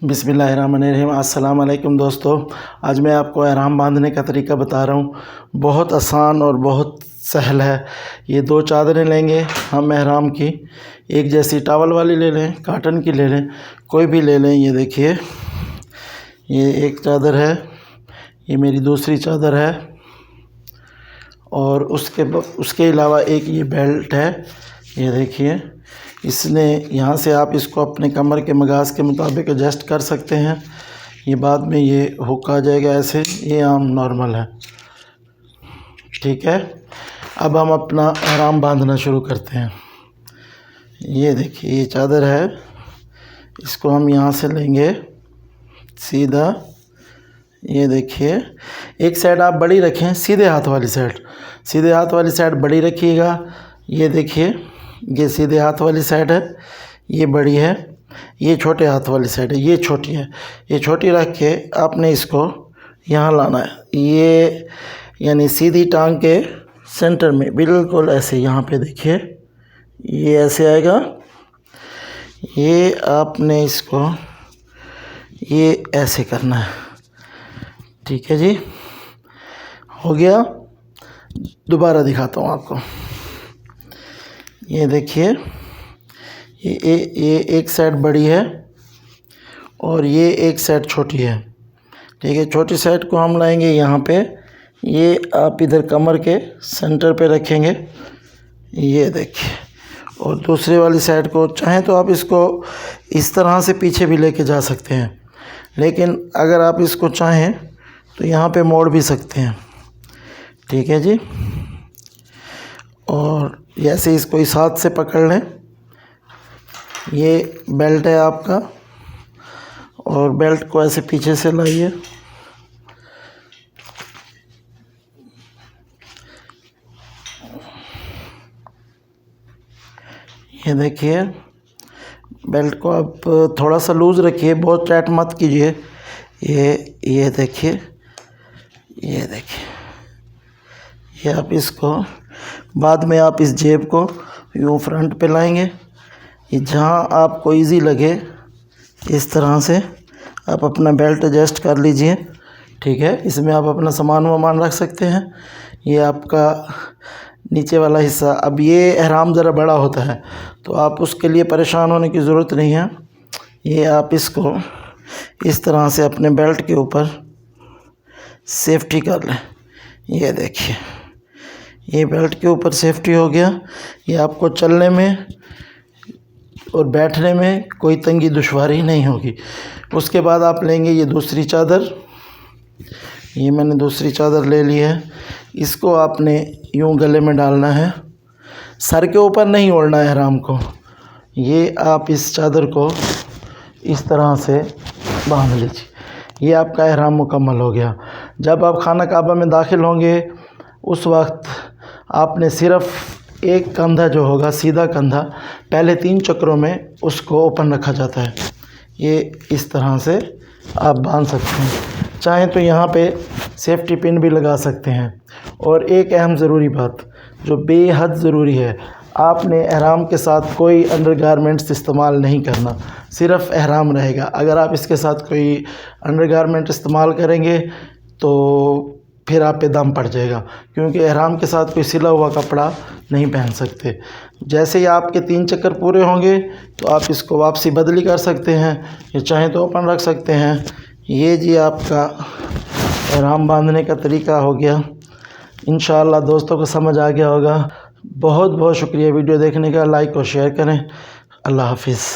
बिस्मिल्लाहिर्रहमानिर्रहीम। अस्सलाम वालेकुम दोस्तों, आज मैं आपको एहराम बांधने का तरीका बता रहा हूँ। बहुत आसान और बहुत सहल है। ये दो चादरें लेंगे हम एहराम की, एक जैसी टॉवल वाली ले लें, काटन की ले लें, कोई भी ले लें। ये देखिए, ये एक चादर है, ये मेरी दूसरी चादर है, और उसके अलावा एक ये बेल्ट है। ये देखिए, इसने यहाँ से आप इसको अपने कमर के मगाज़ के मुताबिक एडजस्ट कर सकते हैं। ये बाद में ये हुक आ जाएगा ऐसे, ये आम नॉर्मल है। ठीक है, अब हम अपना एहराम बांधना शुरू करते हैं। ये देखिए, ये चादर है, इसको हम यहाँ से लेंगे सीधा। ये देखिए, एक साइड आप बड़ी रखें, सीधे हाथ वाली साइड बड़ी रखिएगा। ये देखिए, ये सीधे हाथ वाली साइड है, ये बड़ी है। ये छोटे हाथ वाली साइड है, ये छोटी है। ये छोटी रख के आपने इसको यहाँ लाना है, ये यानी सीधी टांग के सेंटर में बिल्कुल ऐसे। यहाँ पे देखिए, ये ऐसे आएगा। ये आपने इसको ये ऐसे करना है। ठीक है जी, हो गया। दोबारा दिखाता हूँ आपको। ये देखिए, ये एक साइड बड़ी है और ये एक साइड छोटी है। ठीक है, छोटी साइड को हम लाएंगे यहाँ पे, ये आप इधर कमर के सेंटर पे रखेंगे। ये देखिए, और दूसरे वाली साइड को चाहें तो आप इसको इस तरह से पीछे भी लेके जा सकते हैं, लेकिन अगर आप इसको चाहें तो यहाँ पे मोड़ भी सकते हैं। ठीक है जी, और ऐसे इसको इस हाथ से पकड़ लें। ये बेल्ट है आपका, और बेल्ट को ऐसे पीछे से लाइए। ये देखिए, बेल्ट को आप थोड़ा सा लूज़ रखिए, बहुत टाइट मत कीजिए। ये देखिए, ये देखिए, ये आप इसको बाद में आप इस जेब को यूँ फ्रंट पे लाएंगे। ये जहाँ आपको इजी लगे इस तरह से आप अपना बेल्ट एडजस्ट कर लीजिए। ठीक है, इसमें आप अपना सामान रख सकते हैं। ये आपका नीचे वाला हिस्सा। अब ये एहराम ज़रा बड़ा होता है, तो आप उसके लिए परेशान होने की ज़रूरत नहीं है। ये आप इसको इस तरह से अपने बेल्ट के ऊपर सेफ्टी कर लें। ये देखिए, ये बेल्ट के ऊपर सेफ्टी हो गया। ये आपको चलने में और बैठने में कोई तंगी दुश्वारी नहीं होगी। उसके बाद आप लेंगे ये दूसरी चादर। ये मैंने दूसरी चादर ले ली है, इसको आपने यूँ गले में डालना है, सर के ऊपर नहीं ओढ़ना है एहराम को। ये आप इस चादर को इस तरह से बांध लीजिए। ये आपका एहराम मुकम्मल हो गया। जब आप खाना काबा में दाखिल होंगे उस वक्त आपने सिर्फ़ एक कंधा जो होगा, सीधा कंधा, पहले 3 चक्रों में उसको ओपन रखा जाता है। ये इस तरह से आप बांध सकते हैं। चाहें तो यहाँ पे सेफ्टी पिन भी लगा सकते हैं। और एक अहम ज़रूरी बात जो बेहद ज़रूरी है, आपने एहराम के साथ कोई अंडरगारमेंट्स इस्तेमाल नहीं करना, सिर्फ़ एहराम रहेगा। अगर आप इसके साथ कोई अंडरगारमेंट इस्तेमाल करेंगे तो फिर आप पे दम पड़ जाएगा, क्योंकि एहराम के साथ कोई सिला हुआ कपड़ा नहीं पहन सकते। जैसे ही आपके 3 चक्कर पूरे होंगे तो आप इसको वापसी बदली कर सकते हैं, या चाहें तो ओपन रख सकते हैं। ये जी आपका एहराम बांधने का तरीका हो गया। इंशाअल्लाह दोस्तों को समझ आ गया होगा। बहुत बहुत शुक्रिया वीडियो देखने का। लाइक और शेयर करें। अल्लाह हाफिज़।